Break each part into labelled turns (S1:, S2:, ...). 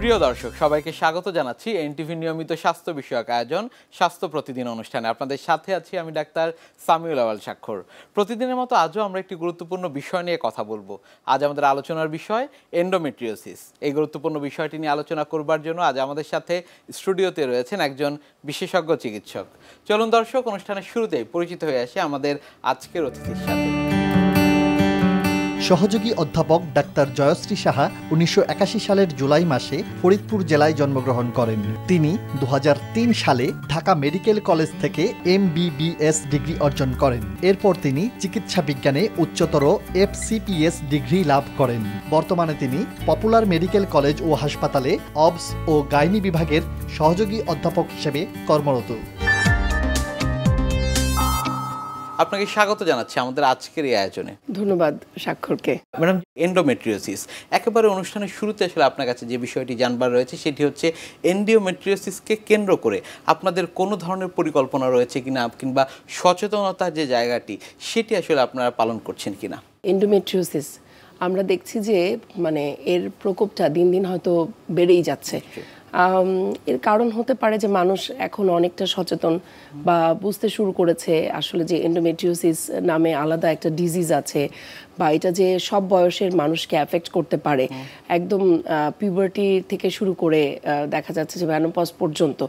S1: প্রিয় দর্শক সবাইকে স্বাগত জানাচ্ছি এনটিভি নিয়মিত স্বাস্থ্য বিষয়ক আয়োজন স্বাস্থ্য প্রতিদিন অনুষ্ঠানে। আপনাদের সাথে আছি আমি ডাক্তার সামিউল আওয়াল স্বাক্ষর। প্রতিদিনের মতো আজও আমরা একটি গুরুত্বপূর্ণ বিষয় নিয়ে কথা বলবো। আজ আমাদের আলোচনার বিষয় এন্ডোমেট্রিওসিস। এই গুরুত্বপূর্ণ বিষয়টি নিয়ে আলোচনা করবার জন্য আজ আমাদের সাথে স্টুডিওতে রয়েছেন একজন বিশেষজ্ঞ চিকিৎসক। চলুন দর্শক, অনুষ্ঠানের শুরুতেই পরিচিত হয়ে আসে আমাদের আজকের অতিথির সাথে।
S2: সহযোগী অধ্যাপক ডাক্তার জয়শ্রী সাহা ১৯৮১ সালের জুলাই মাসে ফরিদপুর জেলায় জন্মগ্রহণ করেন। তিনি ২০০৩ সালে ঢাকা মেডিকেল কলেজ থেকে MBBS ডিগ্রি অর্জন করেন। এরপর তিনি চিকিৎসা বিজ্ঞানে উচ্চতর FCPS ডিগ্রি লাভ করেন। বর্তমানে তিনি পপুলার মেডিকেল কলেজ ও হাসপাতালে অবস ও গাইনি বিভাগের সহযোগী অধ্যাপক হিসেবে কর্মরত।
S1: আপনাকে স্বাগত জানাচ্ছি আমাদের আজকের এই আয়োজনে।
S3: ধন্যবাদ স্বাক্ষরকে।
S1: ম্যাডাম, এন্ডোমেট্রিওসিস একেবারে অনুষ্ঠানের শুরুতে আসলে আপনার কাছে যে বিষয়টি জানবার রয়েছে সেটি হচ্ছে এন্ডোমেট্রিওসিসকে কেন্দ্র করে আপনাদের কোনো ধরনের পরিকল্পনা রয়েছে কিনা, কিংবা সচেতনতার যে জায়গাটি সেটি আসলে আপনারা পালন করছেন কিনা।
S3: এন্ডোমেট্রিওসিস আমরা দেখছি যে এর প্রকোপটা দিন দিন হয়তো বেড়েই যাচ্ছে। এর কারণ হতে পারে যে মানুষ এখন অনেকটা সচেতন বা বুঝতে শুরু করেছে আসলে যে এন্ডোমেট্রিওসিস নামে আলাদা একটা ডিজিজ আছে, বা এটা যে সব বয়সের মানুষকে অ্যাফেক্ট করতে পারে, একদম পিউবার্টি থেকে শুরু করে দেখা যাচ্ছে যে মেনোপজ পর্যন্ত,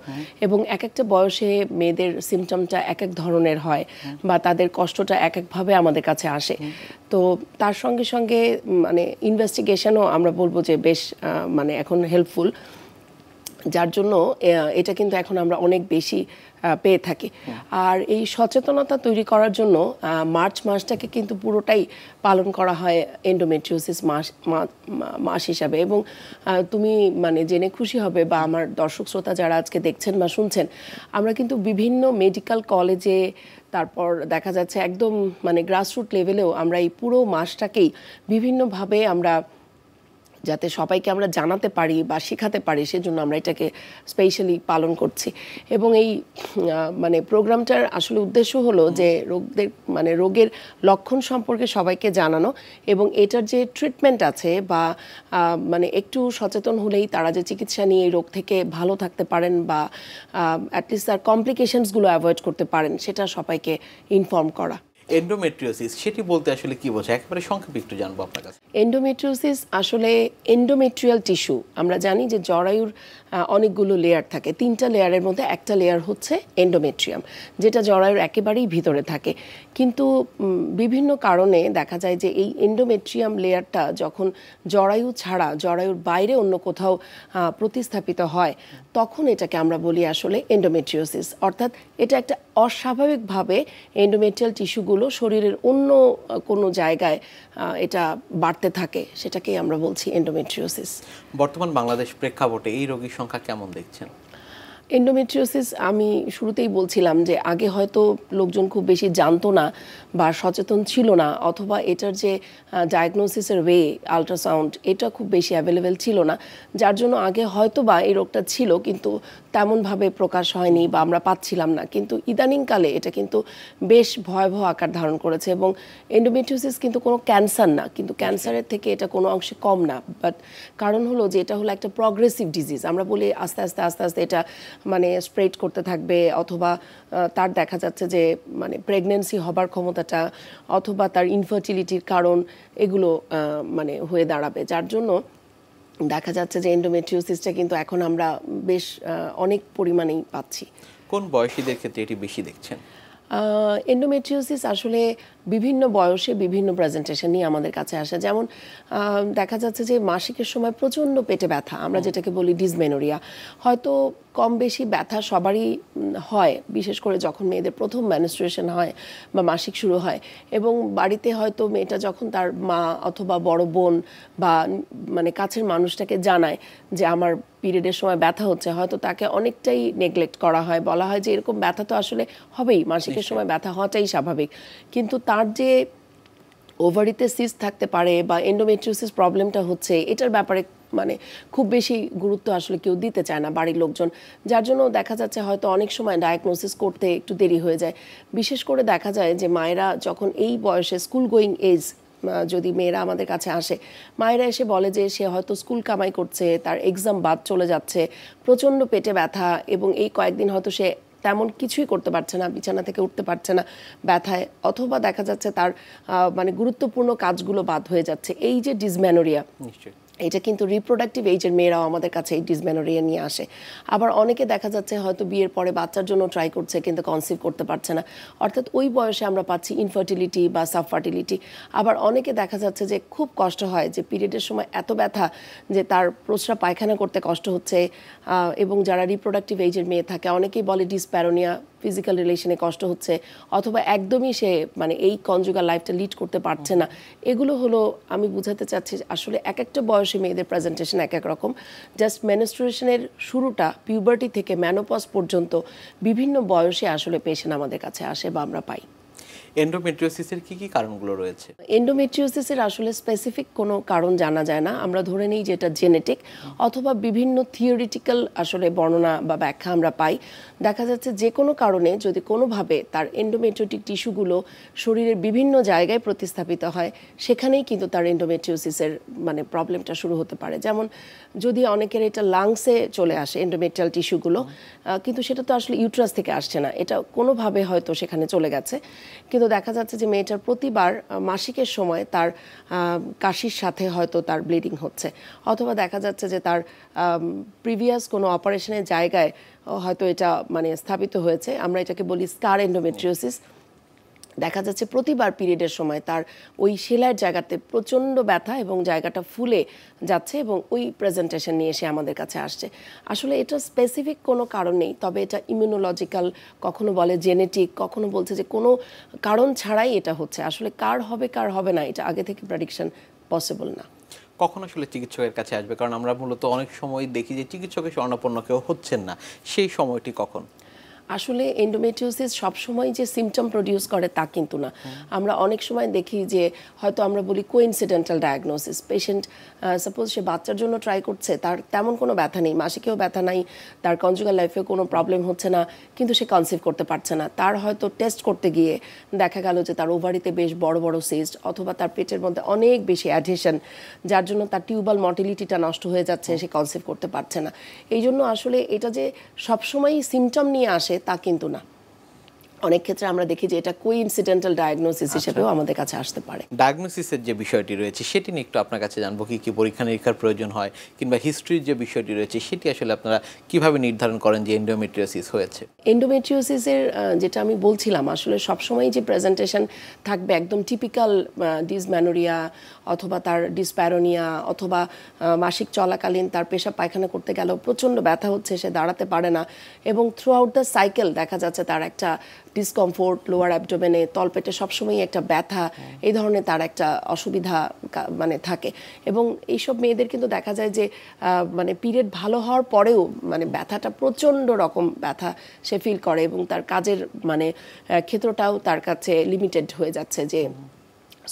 S3: এবং এক একটা বয়সে মেয়েদের সিমটমটা এক এক ধরনের হয় বা তাদের কষ্টটা এক একভাবে আমাদের কাছে আসে। তো তার সঙ্গে সঙ্গে ইনভেস্টিগেশনও আমরা বলবো যে বেশ এখন হেল্পফুল, যার জন্য এটা কিন্তু এখন আমরা অনেক বেশি পেয়ে থাকি। আর এই সচেতনতা তৈরি করার জন্য মার্চ মাসটাকে কিন্তু পুরোটাই পালন করা হয় এন্ডোমেট্রিওসিস মাস হিসাবে। এবং তুমি জেনে খুশি হবে, বা আমার দর্শক শ্রোতা যারা আজকে দেখছেন বা শুনছেন, আমরা কিন্তু বিভিন্ন মেডিকেল কলেজে, তারপর দেখা যাচ্ছে একদম গ্রাসরুট লেভেলেও আমরা এই পুরো মাসটাকেই বিভিন্নভাবে আমরা যাতে সবাইকে আমরা জানাতে পারি বা শেখাতে পারি, সেজন্য আমরা এটাকে স্পেশালি পালন করছি। এবং এই প্রোগ্রামটার আসলে উদ্দেশ্য হলো যে রোগের লক্ষণ সম্পর্কে সবাইকে জানানো, এবং এটার যে ট্রিটমেন্ট আছে বা একটু সচেতন হলেই তারা যে চিকিৎসা নিয়ে এই রোগ থেকে ভালো থাকতে পারেন বা অ্যাটলিস্ট তার কমপ্লিকেশনসগুলো অ্যাভয়েড করতে পারেন, সেটা সবাইকে ইনফর্ম করা।
S1: এন্ডোমেট্রিওসিস সেটি বলতে আসলে কি বোঝায়, একেবারে সংক্ষেপে একটু জানবো আপনার কাছে।
S3: এন্ডোমেট্রিওসিস আসলে এন্ডোমেট্রিয়াল টিস্যু। আমরা জানি যে জরায়ুর অনেকগুলো লেয়ার থাকে, 3টা লেয়ারের মধ্যে একটা লেয়ার হচ্ছে এন্ডোমেট্রিয়াম, যেটা জরায়ুর একেবারেই ভিতরে থাকে। কিন্তু বিভিন্ন কারণে দেখা যায় যে এই এন্ডোমেট্রিয়াম লেয়ারটা যখন জরায়ু ছাড়া জরায়ুর বাইরে অন্য কোথাও প্রতিস্থাপিত হয়, তখন এটাকে আমরা বলি আসলে এন্ডোমেট্রিওসিস। অর্থাৎ এটা একটা অস্বাভাবিকভাবে এন্ডোমেট্রিয়াল টিস্যুগুলো শরীরের অন্য কোনো জায়গায় এটা বাড়তে থাকে, সেটাকেই আমরা বলছি এন্ডোমেট্রিওসিস।
S1: বর্তমান বাংলাদেশ প্রেক্ষাপটে এই রোগীর সংখ্যা কেমন দেখছেন?
S3: এন্ডোমেট্রিওসিস আমি শুরুতেই বলছিলাম যে আগে হয়তো লোকজন খুব বেশি জানতো না বা সচেতন ছিল না, অথবা এটার যে ডায়াগনোসিসের ওয়ে আল্ট্রাসাউন্ড এটা খুব বেশি অ্যাভেলেবেল ছিল না, যার জন্য আগে হয়তো বা এই রোগটা ছিল কিন্তু তেমনভাবে প্রকাশ হয়নি বা আমরা পাচ্ছিলাম না। কিন্তু ইদানিংকালে এটা কিন্তু বেশ ভয়াবহ আকার ধারণ করেছে। এবং এন্ডোমেট্রিওসিস কিন্তু কোনো ক্যান্সার না, কিন্তু ক্যান্সারের থেকে এটা কোনো অংশে কম না। বাট কারণ হলো যে এটা হলো একটা প্রগ্রেসিভ ডিজিজ। আমরা বলি আস্তে আস্তে আস্তে আস্তে এটা স্প্রেড করতে থাকবে, অথবা তার দেখা যাচ্ছে যে প্রেগনেন্সি হবার ক্ষমতাটা অথবা তার ইনফার্টিলিটির কারণ এগুলো হয়ে দাঁড়াবে, যার জন্য দেখা যাচ্ছে যে এন্ডোমেট্রিওসিসটা কিন্তু এখন আমরা বেশ অনেক পরিমাণেই পাচ্ছি।
S1: কোন বয়সীদের ক্ষেত্রে এটি বেশি দেখছেন?
S3: এন্ডোমেট্রিওসিস আসলে বিভিন্ন বয়সে বিভিন্ন প্রেজেন্টেশন নিয়ে আমাদের কাছে আসে। যেমন দেখা যাচ্ছে যে মাসিকের সময় প্রচণ্ড পেটে ব্যথা, আমরা যেটাকে বলি ডিসমেনোরিয়া। হয়তো কম বেশি ব্যথা সবারই হয়, বিশেষ করে যখন মেয়েদের প্রথম মেনস্ট্রুয়েশন হয় বা মাসিক শুরু হয়, এবং বাড়িতে হয়তো মেয়েটা যখন তার মা অথবা বড় বোন বা কাছের মানুষটাকে জানায় যে আমার পিরিয়ডের সময় ব্যথা হচ্ছে, হয়তো তাকে অনেকটাই নেগলেক্ট করা হয়, বলা হয় যে এরকম ব্যথা তো আসলে হবেই, মাসিকের সময় ব্যথা হওয়াটাই স্বাভাবিক। কিন্তু তার যে ওভারিতে সিস্ট থাকতে পারে বা এন্ডোমেট্রিওসিস প্রবলেমটা হচ্ছে, এটার ব্যাপারে খুব বেশি গুরুত্ব আসলে কেউ দিতে চায় না বাড়ির লোকজন, যার জন্য দেখা যাচ্ছে হয়তো অনেক সময় ডায়াগনোসিস করতে একটু দেরি হয়ে যায়। বিশেষ করে দেখা যায় যে মায়েরা যখন এই বয়সে স্কুল গোয়িং এজ যদি মেয়েরা আমাদের কাছে আসে, মায়েরা এসে বলে যে সে হয়তো স্কুল কামাই করছে, তার এক্সাম বাদ চলে যাচ্ছে, প্রচণ্ড পেটে ব্যথা, এবং এই কয়েকদিন হয়তো সে তেমন কিছুই করতে পারছে না, বিছানা থেকে উঠতে পারছে না ব্যথায়, অথবা দেখা যাচ্ছে তার মানে গুরুত্বপূর্ণ কাজগুলো বাদ হয়ে যাচ্ছে। এই যে ডিসমেনোরিয়া,
S1: নিশ্চয়ই
S3: এটা কিন্তু রিপ্রোডাক্টিভ এইজের মেয়েরাও আমাদের কাছে এই ডিসমেনোরিয়া নিয়ে আসে। আবার অনেকে দেখা যাচ্ছে হয়তো বিয়ের পরে বাচ্চার জন্য ট্রাই করছে কিন্তু কনসিভ করতে পারছে না, অর্থাৎ ওই বয়সে আমরা পাচ্ছি ইনফার্টিলিটি বা সাবফার্টিলিটি। আবার অনেকে দেখা যাচ্ছে যে খুব কষ্ট হয়, যে পিরিয়ডের সময় এত ব্যথা যে তার প্রস্রাব পায়খানা করতে কষ্ট হচ্ছে, এবং যারা রিপ্রোডাক্টিভ এইজের মেয়ে থাকে অনেকেই বলে ডিসপ্যারোনিয়া, ফিজিক্যাল রিলেশনে কষ্ট হচ্ছে, অথবা একদমই সে মানে এই কনজুগাল লাইফটা লিড করতে পারছে না। এগুলো হলো আমি বুঝাতে চাচ্ছি আসলে এক একটা বয়সে মেয়েদের প্রেজেন্টেশন এক এক রকম। জাস্ট মেনস্ট্রুয়েশনের শুরুটা পিউবার্টি থেকে ম্যানোপজ পর্যন্ত বিভিন্ন বয়সে আসলে পেশেন্ট আমাদের কাছে আসে বা আমরা পাই।
S1: এন্ডোমেট্রিওসিসের কি কি কারণগুলো রয়েছে?
S3: এন্ডোমেট্রিওসিসের আসলে স্পেসিফিক কোনো কারণ জানা যায় না, আমরা ধরে নিই যে এটা জেনেটিক, অথবা বিভিন্ন থিওরিটিক্যাল আসলে বর্ণনা বা ব্যাখ্যা আমরা পাই। দেখা যাচ্ছে যে কোনো কারণে যদি কোনোভাবে তার এন্ডোমেট্রিওটিক টিস্যুগুলো শরীরের বিভিন্ন জায়গায় প্রতিস্থাপিত হয়, সেখানেই কিন্তু তার এন্ডোমেট্রিওসিসের মানে প্রবলেমটা শুরু হতে পারে। যেমন যদি অনেকের এটা লাংসে চলে আসে এন্ডোমেট্রিয়াল টিস্যুগুলো, কিন্তু সেটা তো আসলে ইউট্রাস থেকে আসছে না, এটা কোনোভাবে হয়তো সেখানে চলে গেছে, কিন্তু দেখা যাচ্ছে যে মেয়েটার প্রতিবার মাসিকের সময় তার কাশির সাথে হয়তো তার ব্লিডিং হচ্ছে, অথবা দেখা যাচ্ছে যে তার প্রিভিয়াস কোনো অপারেশনের জায়গায় হয়তো এটা মানে স্থাপিত হয়েছে, আমরা এটাকে বলি স্কার এন্ডোমেট্রিওসিস। দেখা যাচ্ছে প্রতিবার পিরিয়ডের সময় তার ওই সেলাইয়ের জায়গাতে প্রচণ্ড ব্যথা এবং জায়গাটা ফুলে যাচ্ছে, এবং ওই প্রেজেন্টেশন নিয়ে এসে আমাদের কাছে আসছে। আসলে এটা স্পেসিফিক কোনো কারণ নেই, তবে এটা ইমিউনোলজিক্যাল, কখনো বলে জেনেটিক, কখনো বলছে যে কোনো কারণ ছাড়াই এটা হচ্ছে। আসলে কার হবে কার হবে না এটা আগে থেকে প্রেডিকশন পসিবল না।
S1: কখন আসলে চিকিৎসকের কাছে আসবে? কারণ আমরা মূলত অনেক সময় দেখি যে চিকিৎসকের শরণাপন্ন কেউ হচ্ছেন না, সেই সময়টি কখন?
S3: আসলে এন্ডোমেট্রিওসিস সবসময় যে সিমটম প্রডিউস করে তা কিন্তু না। আমরা অনেক সময় দেখি যে হয়তো আমরা বলি কোইন্সিডেন্টাল ডায়াগনোসিস, পেশেন্ট সাপোজ সে বাচ্চার জন্য ট্রাই করছে, তার তেমন কোনো ব্যথা নেই, মাসিকেও ব্যথা নাই, তার কনজুগাল লাইফেও কোনো প্রবলেম হচ্ছে না, কিন্তু সে কনসিভ করতে পারছে না। তার হয়তো টেস্ট করতে গিয়ে দেখা গেল যে তার ওভারিতে বেশ বড় বড় সিস্ট, অথবা তার পেটের মধ্যে অনেক বেশি অ্যাডহেশন, যার জন্য তার টিউবাল মটিলিটিটা নষ্ট হয়ে যাচ্ছে, সে কনসিভ করতে পারছে না। এই জন্য আসলে এটা যে সবসময়ই সিমটম নিয়ে আসে তা কিন্তু না। অনেক ক্ষেত্রে আমরা দেখি যে এটা কোইন্সিডেন্টাল ডায়াগনোসিস হিসেবেও আমাদের কাছে আসতে পারে।
S1: ডায়াগনোসিসের যে বিষয়টি রয়েছে সেটি নিয়ে একটু আপনার কাছে জানবো, কি কি পরীক্ষা নিরীক্ষার প্রয়োজন হয়, কিংবা হিস্ট্রির যে বিষয়টি রয়েছে সেটি আসলে আপনারা কিভাবে নির্ধারণ করেন যে এন্ডোমেট্রিওসিস হয়েছে?
S3: এন্ডোমেট্রিওসিসের যেটা আমি বলছিলাম, আসলে সবসময় যে প্রেজেন্টেশন থাকবে একদম টিপিক্যাল ডিসমেনোরিয়া, অথবা তার ডিসপ্যারোনিয়া, অথবা মাসিক চলাকালীন তার পেশাব পায়খানা করতে গেলেও প্রচণ্ড ব্যথা হচ্ছে, সে দাঁড়াতে পারে না, এবং থ্রু আউট দ্য সাইকেল দেখা যাচ্ছে তার একটা ডিসকমফোর্ট, লোয়ার অ্যাবডোমেনে, তলপেটে সবসময় একটা ব্যথা, এই ধরনের তার একটা অসুবিধা মানে থাকে। এবং এইসব মেয়েদের কিন্তু দেখা যায় যে মানে পিরিয়ড ভালো হওয়ার পরেও মানে ব্যথাটা প্রচণ্ড রকম ব্যথা সে ফিল করে, এবং তার কাজের মানে ক্ষেত্রটাও তার কাছে লিমিটেড হয়ে যাচ্ছে, যে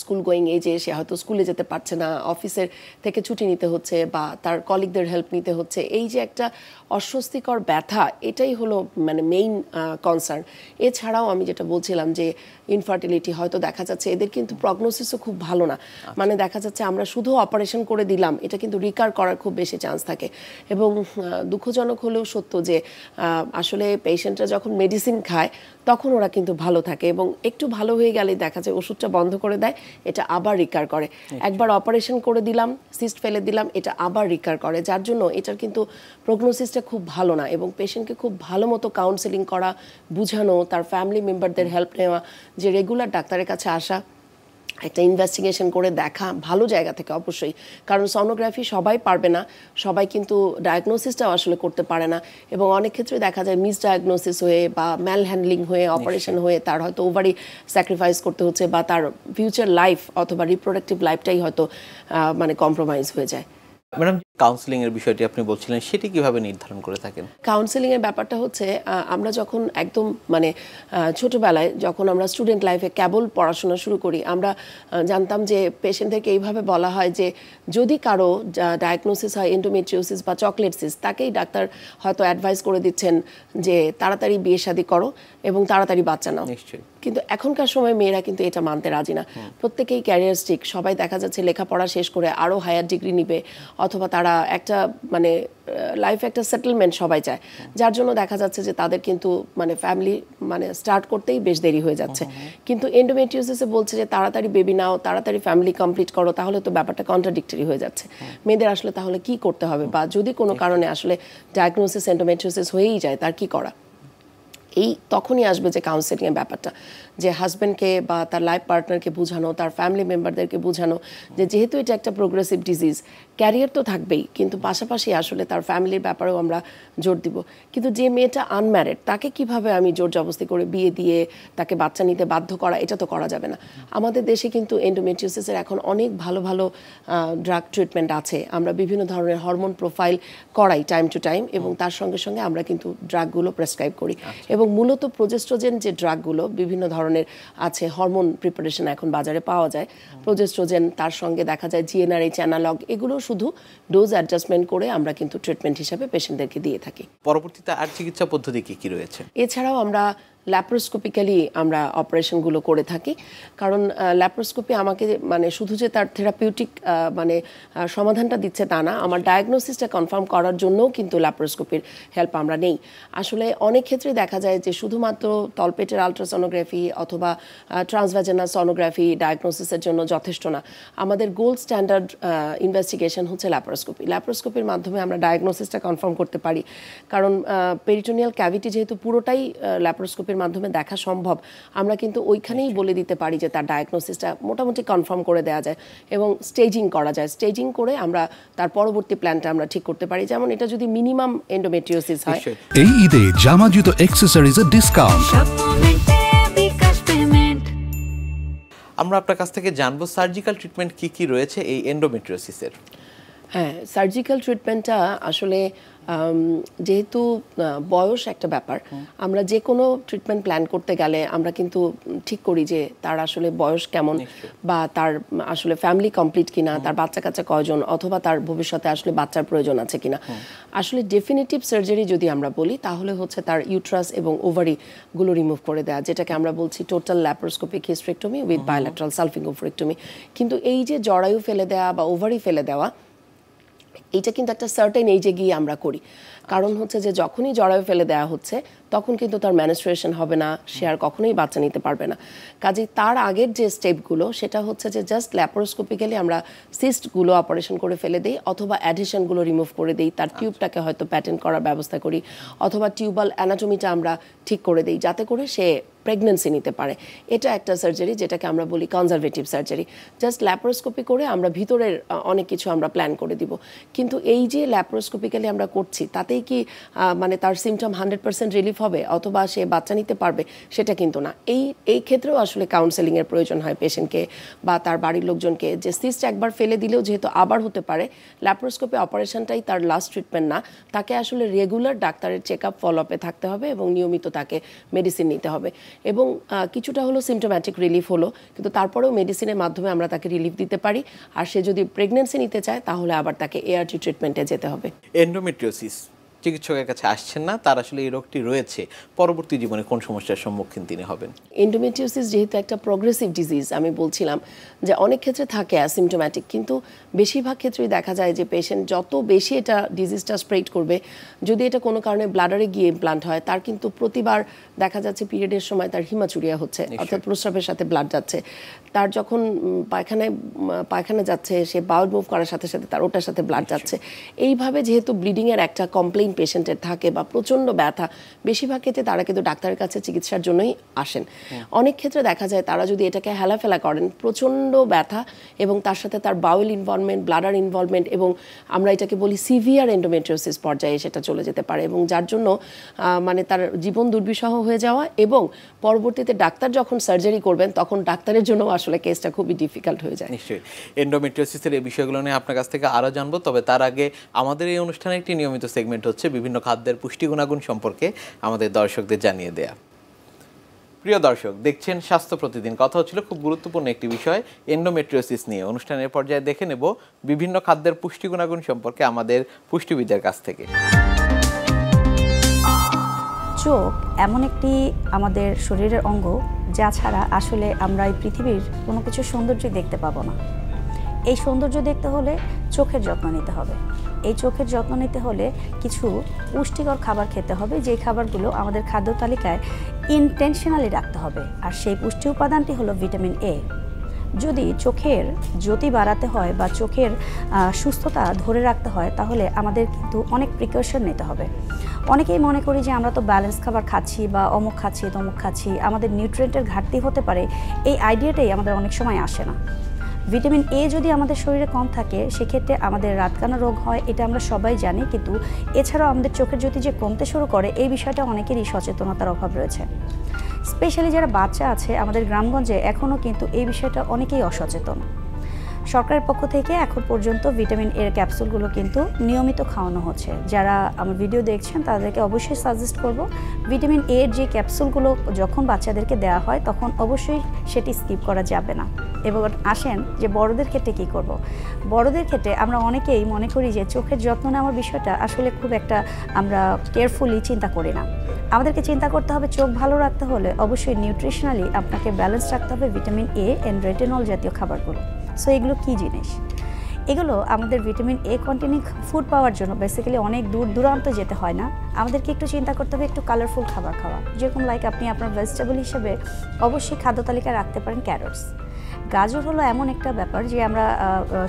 S3: স্কুল গোয়িং এজে সে হয়তো স্কুলে যেতে পারছে না, অফিসের থেকে ছুটি নিতে হচ্ছে, বা তার কলিগদের হেল্প নিতে হচ্ছে। এই যে একটা অস্বস্তিকর ব্যথা, এটাই হলো মানে মেইন কনসার্ন। এছাড়াও আমি যেটা বলছিলাম যে ইনফার্টিলিটি, হয়তো দেখা যাচ্ছে এদের কিন্তু প্রগনোসিসও খুব ভালো না, মানে দেখা যাচ্ছে আমরা শুধু অপারেশন করে দিলাম, এটা কিন্তু রিকার করার খুব বেশি চান্স থাকে। এবং দুঃখজনক হলেও সত্য যে আসলে পেশেন্টরা যখন মেডিসিন খায় তখন ওরা কিন্তু ভালো থাকে, এবং একটু ভালো হয়ে গেলে দেখা যায় ওষুধটা বন্ধ করে দেয়, এটা আবার রিকার করে। একবার অপারেশন করে দিলাম, সিস্ট ফেলে দিলাম, এটা আবার রিকার করে, যার জন্য এটার কিন্তু প্রগনোসিসটা খুব ভালো না। এবং পেশেন্টকে খুব ভালো মতো কাউন্সেলিং করা, বুঝানো, তার ফ্যামিলি মেম্বারদের হেল্প নেওয়া, যে রেগুলার ডাক্তারের কাছে আসা, একটা ইনভেস্টিগেশন করে দেখা ভালো জায়গা থেকে অবশ্যই, কারণ সোনোগ্রাফি সবাই পারবে না, সবাই কিন্তু ডায়াগনোসিসটাও আসলে করতে পারে না, এবং অনেক ক্ষেত্রে দেখা যায় মিস ডায়াগনোসিস হয়ে বা ম্যাল হ্যান্ডলিং হয়ে অপারেশন হয়ে তার হয়তো ওভারি স্যাক্রিফাইস করতে হচ্ছে, বা তার ফিউচার লাইফ অথবা রিপ্রোডাক্টিভ লাইফটাই হয়তো মানে কম্প্রোমাইজ হয়ে যায়।
S1: ম্যাডাম, কাউন্সেলিং এর বিষয়টি আপনি বলছিলেন, সেটি কিভাবে নির্ধারণ করে থাকেন?
S3: কাউন্সেলিং এর ব্যাপারটা হচ্ছে আমরা যখন একদম মানে ছোটবেলায় যখন আমরা স্টুডেন্ট লাইফে কেবল পড়াশোনা শুরু করি, আমরা জানতাম যে পেশেন্টদেরকে এইভাবে বলা হয় যে যদি কারো ডায়াগনোসিস হয় এন্ডোমেট্রিওসিস বা চকলেট সিস্ট, তাকেই ডাক্তার হয়তো অ্যাডভাইস করে দিচ্ছেন যে তাড়াতাড়ি বিয়ে শাদী করো এবং তাড়াতাড়ি বাচ্চা নাও।
S1: নিশ্চয়ই।
S3: কিন্তু এখনকার সময় মেয়েরা কিন্তু এটা মানতে রাজি না। প্রত্যেকেই ক্যারিয়ারিস্টিক, সবাই দেখা যাচ্ছে লেখাপড়া শেষ করে আরও হায়ার ডিগ্রি নিবে, অথবা তারা একটা মানে লাইফে একটা সেটেলমেন্ট সবাই চায়, যার জন্য দেখা যাচ্ছে যে তাদের কিন্তু মানে ফ্যামিলি মানে স্টার্ট করতেই বেশ দেরি হয়ে যাচ্ছে। কিন্তু এন্ডোমেট্রিওসিসে বলছে যে তাড়াতাড়ি বেবি নাও, তাড়াতাড়ি ফ্যামিলি কমপ্লিট করো, তাহলে তো ব্যাপারটা কন্ট্রাডিক্টরি হয়ে যাচ্ছে। মেয়েদের আসলে তাহলে কি করতে হবে, বা যদি কোনো কারণে আসলে ডায়াগনোসিস এন্ডোমেট্রিওসিস হয়েই যায় তার কি করা? এই তখনই আসবে যে কাউন্সেলিংয়ের ব্যাপারটা, যে হাজব্যান্ডকে বা তার লাইফ পার্টনারকে বোঝানো, তার ফ্যামিলি মেম্বারদেরকে বোঝানো যে যেহেতু এটা একটা প্রোগ্রেসিভ ডিজিজ, ক্যারিয়ার তো থাকবেই, কিন্তু পাশাপাশি আসলে তার ফ্যামিলির ব্যাপারেও আমরা জোর দিব। কিন্তু যে মেয়েটা আনম্যারিড, তাকে কিভাবে আমি জোর জবরদস্তি করে বিয়ে দিয়ে তাকে বাচ্চা নিতে বাধ্য করা, এটা তো করা যাবে না। আমাদের দেশে কিন্তু এন্ডোমেট্রিওসিসের এখন অনেক ভালো ভালো ড্রাগ ট্রিটমেন্ট আছে। আমরা বিভিন্ন ধরনের হরমোন প্রোফাইল করাই টাইম টু টাইম, এবং তার সঙ্গে সঙ্গে আমরা কিন্তু ড্রাগগুলো প্রেসক্রাইব করি। এবং মূলত প্রোজেস্ট্রোজেন যে ড্রাগগুলো বিভিন্ন ধরনের আছে, হরমোন প্রিপারেশন এখন বাজারে পাওয়া যায়, প্রোজেস্ট্রোজেন, তার সঙ্গে দেখা যায় জিএনআরএইচ অ্যানালগ, এগুলো শুধু ডোজ অ্যাডজাস্টমেন্ট করে আমরা কিন্তু ট্রিটমেন্ট হিসেবে পেশেন্টদেরকে দিয়ে থাকি।
S1: পরবর্তীতে আর চিকিৎসা পদ্ধতি কি রয়েছে?
S3: এছাড়াও আমরা ল্যাপ্রোস্কোপিক্যালি আমরা অপারেশনগুলো করে থাকি, কারণ ল্যাপ্রোস্কোপি আমাকে মানে শুধু যে তার থেরাপিউটিক মানে সমাধানটা দিচ্ছে তা না, আমার ডায়াগনোসিসটা কনফার্ম করার জন্যও কিন্তু ল্যাপ্রোস্কোপির হেল্প আমরা নেই। আসলে অনেক ক্ষেত্রে দেখা যায় যে শুধুমাত্র তলপেটের আলট্রাসোনোগ্রাফি অথবা ট্রান্সভাজেনাল সোনোগ্রাফি ডায়াগনোসিসের জন্য যথেষ্ট না। আমাদের গোল্ড স্ট্যান্ডার্ড ইনভেস্টিগেশন হচ্ছে ল্যাপ্রোস্কোপি। ল্যাপ্রোস্কোপির মাধ্যমে আমরা ডায়াগনোসিসটা কনফার্ম করতে পারি, কারণ পেরিটোনিয়াল ক্যাভিটি যেহেতু পুরোটাই ল্যাপ্রোস্কোপির মাধ্যমে দেখা সম্ভব, আমরা কিন্তু ওইখানেই বলে দিতে পারি যে তার ডায়াগনোসিসটা মোটামুটি কনফার্ম করে দেওয়া যায়, এবং স্টেজিং করা যায়। স্টেজিং করে আমরা তার পরবর্তী প্ল্যানটা আমরা ঠিক করতে পারি। যেমন এটা যদি মিনিমাম এন্ডোমেট্রিওসিস হয়,
S4: এই ঈদে জামা জুতো অ্যাক্সেসরিজের ডিসকাউন্ট।
S1: আমরা আপনার কাছ থেকে জানবো সার্জিক্যাল ট্রিটমেন্ট কি রয়েছে এই এন্ডোমেট্রিওসিসের।
S3: হ্যাঁ, সার্জিক্যাল ট্রিটমেন্টটা আসলে যেহেতু বয়স একটা ব্যাপার, আমরা যে কোনো ট্রিটমেন্ট প্ল্যান করতে গেলে আমরা কিন্তু ঠিক করি যে তার আসলে বয়স কেমন, বা তার আসলে ফ্যামিলি কমপ্লিট কিনা, তার বাচ্চা কাচ্চা কয়জন, অথবা তার ভবিষ্যতে আসলে বাচ্চার প্রয়োজন আছে কিনা। আসলে ডেফিনিটিভ সার্জারি যদি আমরা বলি, তাহলে হচ্ছে তার ইউট্রাস এবং ওভারিগুলো রিমুভ করে দেওয়া, যেটাকে আমরা বলছি total laparoscopic hysterectomy with bilateral salpingo-oophorectomy. কিন্তু এই যে জরায়ু ফেলে দেওয়া বা ওভারি ফেলে দেওয়া, এটা কিন্তু একটা সার্টেন এজে গিয়ে আমরা করি। কারণ হচ্ছে যে যখনই জরায়ু ফেলে দেওয়া হচ্ছে তখন কিন্তু তার মেনস্ট্রুয়েশন হবে না, সে আর কখনোই বাচ্চা নিতে পারবে না। কাজেই তার আগের যে স্টেপগুলো সেটা হচ্ছে যে জাস্ট ল্যাপারোস্কোপিক্যালি আমরা সিস্টগুলো অপারেশন করে ফেলে দিই, অথবা অ্যাডিশনগুলো রিমুভ করে দিই, তার টিউবটাকে হয়তো প্যাটেন্ট করার ব্যবস্থা করি, অথবা টিউবাল অ্যানাটমিটা আমরা ঠিক করে দিই যাতে করে সে প্রেগনেন্সি নিতে পারে। এটা একটা সার্জারি যেটাকে আমরা বলি কনজারভেটিভ সার্জারি। জাস্ট ল্যাপারোস্কোপি করে আমরা ভিতরের অনেক কিছু আমরা প্ল্যান করে দিব। কিন্তু এই যে ল্যাপারোস্কোপিক্যালি আমরা করছি তাতেই কি মানে তার সিমটম 100% রিলিফ হবে অথবা সে বাচ্চা নিতে পারবে সেটা কিন্তু না। এই ক্ষেত্রেও আসলে কাউন্সেলিংয়ের প্রয়োজন হয় পেশেন্টকে বা তার বাড়ির লোকজনকে, যে সিস্ট একবার ফেলে দিলেও যেহেতু আবার হতে পারে, ল্যাপারোস্কোপি অপারেশনটাই তার লাস্ট ট্রিটমেন্ট না, তাকে আসলে রেগুলার ডাক্তারের চেক আপ ফলো আপে থাকতে হবে এবং নিয়মিত তাকে মেডিসিন নিতে হবে। এবং কিছুটা হলো সিমটোম্যাটিক রিলিফ হলো, কিন্তু তারপরেও মেডিসিনের মাধ্যমে আমরা তাকে রিলিফ দিতে পারি। আর সে যদি প্রেগনেন্সি নিতে চায় তাহলে আবার তাকে এআরটি ট্রিটমেন্টে যেতে হবে।
S1: এন্ডোমেট্রিওসিস চিকিৎসকের কাছে আসছেন না, তার আসলে এই রোগটি রয়েছে, পরবর্তী জীবনে কোন সমস্যার সম্মুখীন তিনি হবেন?
S3: এন্ডোমেট্রিওসিস যেহেতু একটা প্রোগ্রেসিভ ডিজিজ, আমি বলছিলাম যে অনেক ক্ষেত্রে থাকে অ্যাসিমটোম্যাটিক, কিন্তু বেশিরভাগ ক্ষেত্রেই দেখা যায় যে পেশেন্ট যত বেশি এটা ডিজিজটা স্প্রেড করবে, যদি এটা কোনো কারণে ব্লাডারে গিয়ে ইমপ্লান্ট হয়, তার কিন্তু প্রতিবার দেখা যাচ্ছে পিরিয়ডের সময় তার হিমাচুরিয়া হচ্ছে, অর্থাৎ প্রস্রাবের সাথে ব্লাড যাচ্ছে। তার যখন পায়খানা যাচ্ছে, সে বাউল মুভ করার সাথে সাথে তার ওটার সাথে ব্লাড যাচ্ছে। এইভাবে যেহেতু ব্লিডিংয়ের একটা কমপ্লেইন পেশেন্টের থাকে বা প্রচণ্ড ব্যথা, বেশিরভাগ ক্ষেত্রে তারা কিন্তু ডাক্তারের কাছে চিকিৎসার জন্যই আসেন। অনেক ক্ষেত্রে দেখা যায় তারা যদি এটাকে হেলাফেলা করেন, প্রচণ্ড ব্যথা এবং তার সাথে তার বাউল ইনভলভমেন্ট, ব্লাডার ইনভলভমেন্ট, এবং আমরা এটাকে বলি সিভিয়ার এন্ডোমেট্রিওসিস পর্যায়ে সেটা চলে যেতে পারে, এবং যার জন্য মানে তার জীবন দুর্বিষহ হয়ে যাওয়া, এবং পরবর্তীতে ডাক্তার যখন সার্জারি করবেন তখন ডাক্তারের জন্য আসলে কেসটা খুবই ডিফিকাল্ট হয়ে যায়।
S1: নিশ্চয়ই এন্ডোমেট্রিওসিসের এই বিষয়গুলো নিয়ে আপনার কাছ থেকে আরও জানবো, তবে তার আগে আমাদের এই অনুষ্ঠানে একটি নিয়মিত সেগমেন্ট হচ্ছে বিভিন্ন খাদ্যের পুষ্টি গুণাগুণ সম্পর্কে আমাদের দর্শকদের জানিয়ে দেয়া। প্রিয় দর্শক, দেখছেন স্বাস্থ্য প্রতিদিন। কথা হচ্ছিল খুব গুরুত্বপূর্ণ একটি বিষয় এন্ডোমেট্রিওসিস নিয়ে। অনুষ্ঠানের পর্যায়ে দেখে নেব বিভিন্ন খাদ্যের পুষ্টি গুণাগুণ সম্পর্কে আমাদের পুষ্টিবিদদের কাছ থেকে।
S5: চোখ এমন একটি আমাদের শরীরের অঙ্গ যা ছাড়া আসলে আমরা এই পৃথিবীর কোনো কিছু সৌন্দর্য দেখতে পাবো না। এই সৌন্দর্য দেখতে হলে চোখের যত্ন নিতে হবে। এই চোখের যত্ন নিতে হলে কিছু পুষ্টিকর খাবার খেতে হবে, যেই খাবারগুলো আমাদের খাদ্য তালিকায় ইনটেনশনালি রাখতে হবে। আর সেই পুষ্টি উপাদানটি হলো ভিটামিন এ। যদি চোখের জ্যোতি বাড়াতে হয় বা চোখের সুস্থতা ধরে রাখতে হয় তাহলে আমাদের কিন্তু অনেক প্রিকশন নিতে হবে। অনেকেই মনে করি যে আমরা তো ব্যালেন্স খাবার খাচ্ছি বা অমুক খাচ্ছি তমুক খাচ্ছি, আমাদের নিউট্রিয়েন্টের ঘাটতি হতে পারে, এই আইডিয়াটাই আমাদের অনেক সময় আসে না। ভিটামিন এ যদি আমাদের শরীরে কম থাকে সেক্ষেত্রে আমাদের রাতকানা রোগ হয়, এটা আমরা সবাই জানি। কিন্তু এছাড়াও আমাদের চোখের জ্যোতি যে কমতে শুরু করে এই বিষয়টা অনেকেরই সচেতনতার অভাব রয়েছে। স্পেশালি যারা বাচ্চা আছে আমাদের গ্রামগঞ্জে এখনও কিন্তু এই বিষয়টা অনেকেই অসচেতন। সরকারের পক্ষ থেকে এখন পর্যন্ত ভিটামিন এর ক্যাপসুলগুলো কিন্তু নিয়মিত খাওয়ানো হচ্ছে। যারা আমার ভিডিও দেখছেন তাদেরকে অবশ্যই সাজেস্ট করব ভিটামিন এর যে ক্যাপসুলগুলো যখন বাচ্চাদেরকে দেওয়া হয় তখন অবশ্যই সেটি স্কিপ করা যাবে না। এবং আসেন যে বড়দের ক্ষেত্রে কী করব। বড়দের ক্ষেত্রে আমরা অনেকেই মনে করি যে চোখের যত্ন নেওয়ার বিষয়টা আসলে খুব একটা আমরা কেয়ারফুলি চিন্তা করি না। আমাদেরকে চিন্তা করতে হবে চোখ ভালো রাখতে হলে অবশ্যই নিউট্রিশনালি আপনাকে ব্যালেন্স রাখতে হবে ভিটামিন এ অ্যান্ড রেটিনল জাতীয় খাবারগুলো। সো এগুলো কী জিনিস? এগুলো আমাদের ভিটামিন এ কন্টেনিং ফুড পাওয়ার জন্য বেসিক্যালি অনেক দূর দূরান্ত যেতে হয় না। আমাদেরকে একটু চিন্তা করতে হবে একটু কালারফুল খাবার খাওয়া, যেরকম লাইক আপনি আপনার ভেজিটেবল হিসেবে অবশ্যই খাদ্য তালিকায় রাখতে পারেন ক্যারটস। গাজর হলো এমন একটা ব্যাপার যে আমরা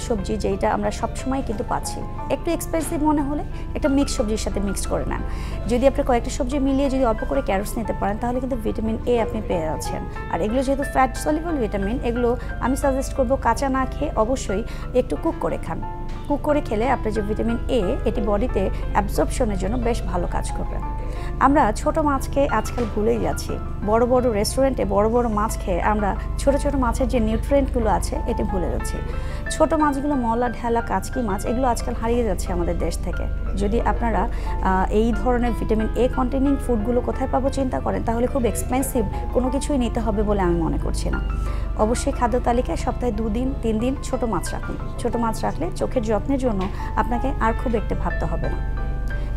S5: সবজি যেটা আমরা সবসময় কিন্তু পাচ্ছি, একটু এক্সপেন্সিভ মনে হলে একটা মিক্স সবজির সাথে মিক্সড করে নেন। যদি আপনি কয়েকটা সবজি মিলিয়ে যদি অল্প করে ক্যারটস নিতে পারেন তাহলে কিন্তু ভিটামিন এ আপনি পেয়ে যাচ্ছেন। আর এগুলো যেহেতু ফ্যাট সলিবল ভিটামিন, এগুলো আমি সাজেস্ট করব কাঁচা না খেয়ে অবশ্যই একটু কুক করে খান। কুক করে খেলে আপনার যে ভিটামিন এ এটি বডিতে অ্যাবজর্পশনের জন্য বেশ ভালো কাজ করবে। আমরা ছোট মাছকে আজকাল ভুলেই যাচ্ছি। বড় বড় রেস্টুরেন্টে বড় বড় মাছ খেয়ে আমরা ছোট ছোট মাছের যে নিউট্রিয়েন্টগুলো আছে এটি ভুলে যাচ্ছি। ছোট মাছগুলো মলা, ঢেলা, কাচকি মাছ এগুলো আজকাল হারিয়ে যাচ্ছে আমাদের দেশ থেকে। যদি আপনারা এই ধরনের ভিটামিন এ কন্টেনিং ফুডগুলো কোথায় পাবো চিন্তা করেন তাহলে খুব এক্সপেন্সিভ কোনো কিছুই নিতে হবে বলে আমি মনে করছি না। অবশ্যই খাদ্য তালিকায় সপ্তাহে 2 দিন 3 দিন ছোট মাছ রাখুন। ছোট মাছ রাখলে চোখের যত্নের জন্য আপনাকে আর খুব একটা ভাবতে হবে না।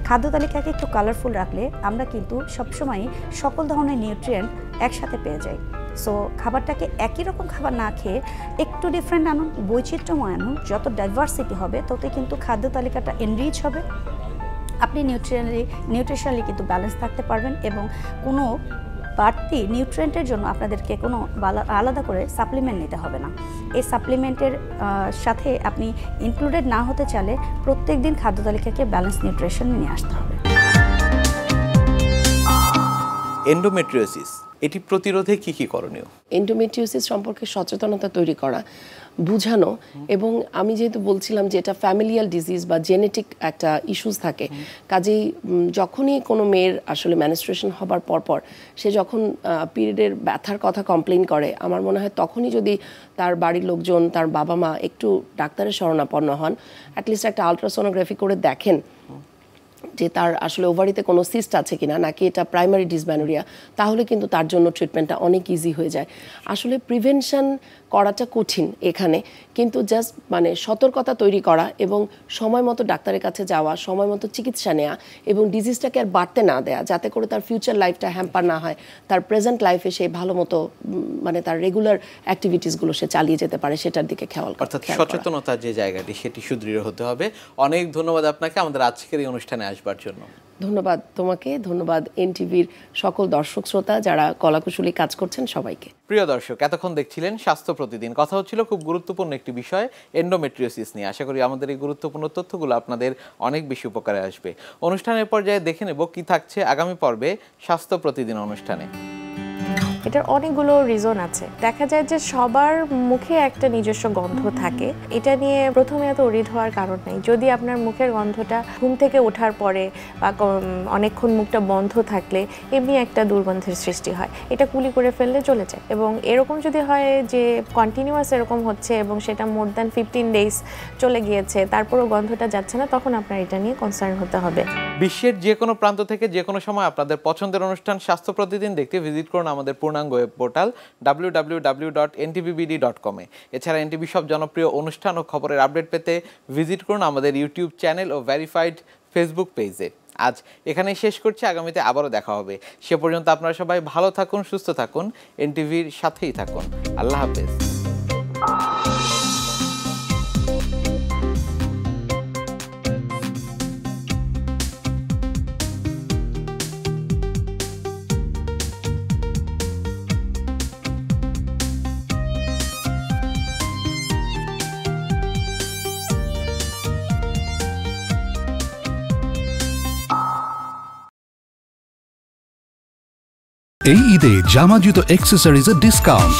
S5: খাদ্য তালিকাকে একটু কালারফুল রাখলে আমরা কিন্তু সবসময় সকল ধরনের নিউট্রিয়েন্ট একসাথে পেয়ে যাই। সো খাবারটাকে একই রকম খাবার না খেয়ে একটু ডিফারেন্ট আনুন, বৈচিত্র্যময় আনুন। যত ডাইভার্সিটি হবে ততই কিন্তু খাদ্য তালিকাটা এনরিচ হবে। আপনি নিউট্রিশনালি কিন্তু ব্যালেন্স থাকতে পারবেন এবং কোনো বাড়তি নিউট্রিয়েন্টের জন্য আপনাদেরকে কোনো আলাদা করে সাপ্লিমেন্ট নিতে হবে না। এই সাপ্লিমেন্টের সাথে আপনি ইনক্লুডেড না হতে চাইলে প্রত্যেক দিন খাদ্য তালিকাকে ব্যালেন্স নিউট্রিশন নিয়ে আসতে হবে।
S1: এন্ডোমেট্রিওসিস এটি প্রতিরোধে কি কি করণীয়?
S3: এন্ডোমেট্রিওসিস সম্পর্কে সচেতনতা তৈরি করা, বুঝানো, এবং আমি যেহেতু বলছিলাম যে এটা ফ্যামিলিয়াল ডিজিজ বা জেনেটিক একটা ইস্যুস থাকে, কাজেই যখনই কোনো মেয়ের আসলে ম্যানস্ট্রুয়েশন হবার পরপর সে যখন পিরিয়ডের ব্যথার কথা কমপ্লেন করে, আমার মনে হয় তখনই যদি তার বাড়ির লোকজন, তার বাবা মা একটু ডাক্তারের শরণাপন্ন হন, অ্যাটলিস্ট একটা আলট্রাসোনোগ্রাফি করে দেখেন যে তার আসলে ওভারিতে কোনো সিস্ট আছে কিনা, নাকি এটা প্রাইমারি ডিসম্যানোরিয়া, তাহলে কিন্তু তার জন্য ট্রিটমেন্টটা অনেক ইজি হয়ে যায়। আসলে প্রিভেনশন করাটা কঠিন এখানে, কিন্তু জাস্ট মানে সতর্কতা তৈরি করা এবং সময় মতো ডাক্তারের কাছে যাওয়া, সময় মতো চিকিৎসা নেওয়া এবং ডিজিজটাকে আর বাড়তে না দেয়া, যাতে করে তার ফিউচার লাইফটা হ্যাম্পার না হয়, তার প্রেজেন্ট লাইফে সে ভালো মতো মানে তার রেগুলার অ্যাক্টিভিটিসগুলো সে চালিয়ে যেতে পারে, সেটার দিকে খেয়াল করা।
S1: অর্থাৎ সচেতনতার যে জায়গাটি সেটি সুদৃঢ় হতে হবে। অনেক ধন্যবাদ আপনাকে আমাদের আজকের এই অনুষ্ঠানে আসবার জন্য।
S3: ধন্যবাদ তোমাকে, ধন্যবাদ এনটিভির সকল দর্শক শ্রোতা যারা কলাকুশলী কাজ করছেন সবাইকে।
S1: প্রিয় দর্শক, এতক্ষণ দেখছিলেন স্বাস্থ্য প্রতিদিন। কথা হচ্ছিল খুব গুরুত্বপূর্ণ একটি বিষয়, এন্ডোমেট্রিওসিস নিয়ে। আশা করি আমাদের এই গুরুত্বপূর্ণ তথ্যগুলো আপনাদের অনেক বেশি উপকারে আসবে। অনুষ্ঠানের পর্যায়ে দেখে নেব কি থাকছে আগামী পর্বে স্বাস্থ্য প্রতিদিন অনুষ্ঠানে।
S6: এটার অনেকগুলো রিজন আছে। দেখা যায় যে সবার মুখে একটা নিজস্ব গন্ধ থাকে। এটা নিয়ে প্রথমে এত উড়িদ হওয়ার কারণ নেই। যদি আপনার মুখের গন্ধটা ঘুম থেকে ওঠার পরে বা অনেকক্ষণ মুখটা বন্ধ থাকলে এমনি একটা দুর্গন্ধের সৃষ্টি হয়, এটা কুলি করে ফেললে চলে যায়। এবং এরকম যদি হয় যে কন্টিনিউয়াস এরকম হচ্ছে এবং সেটা মোর দ্যান 15 ডেজ চলে গিয়েছে, তারপরও গন্ধটা যাচ্ছে না, তখন আপনার এটা নিয়ে কনসার্ন হতে হবে।
S1: বিশ্বের যে কোনো প্রান্ত থেকে যে কোনো সময় আপনাদের পছন্দের অনুষ্ঠান স্বাস্থ্য প্রতিদিন দেখতে ভিজিট করুন আমাদের পূর্ণাঙ্গ ওয়েব পোর্টাল www.ntvbd.com এ। এছাড়া এনটিভি সব জনপ্রিয় অনুষ্ঠান ও খবরের আপডেট পেতে ভিজিট করুন আমাদের ইউটিউব চ্যানেল ও ভেরিফাইড ফেসবুক পেজে। আজ এখানেই শেষ করছি, আগামীতে আবারও দেখা হবে। সে পর্যন্ত আপনারা সবাই ভালো থাকুন, সুস্থ থাকুন, এনটিভির সাথেই থাকুন। আল্লাহ হাফেজ।
S4: এই ঈদে জামা জুতো অ্যাক্সেসরিজের ডিসকাউন্ট।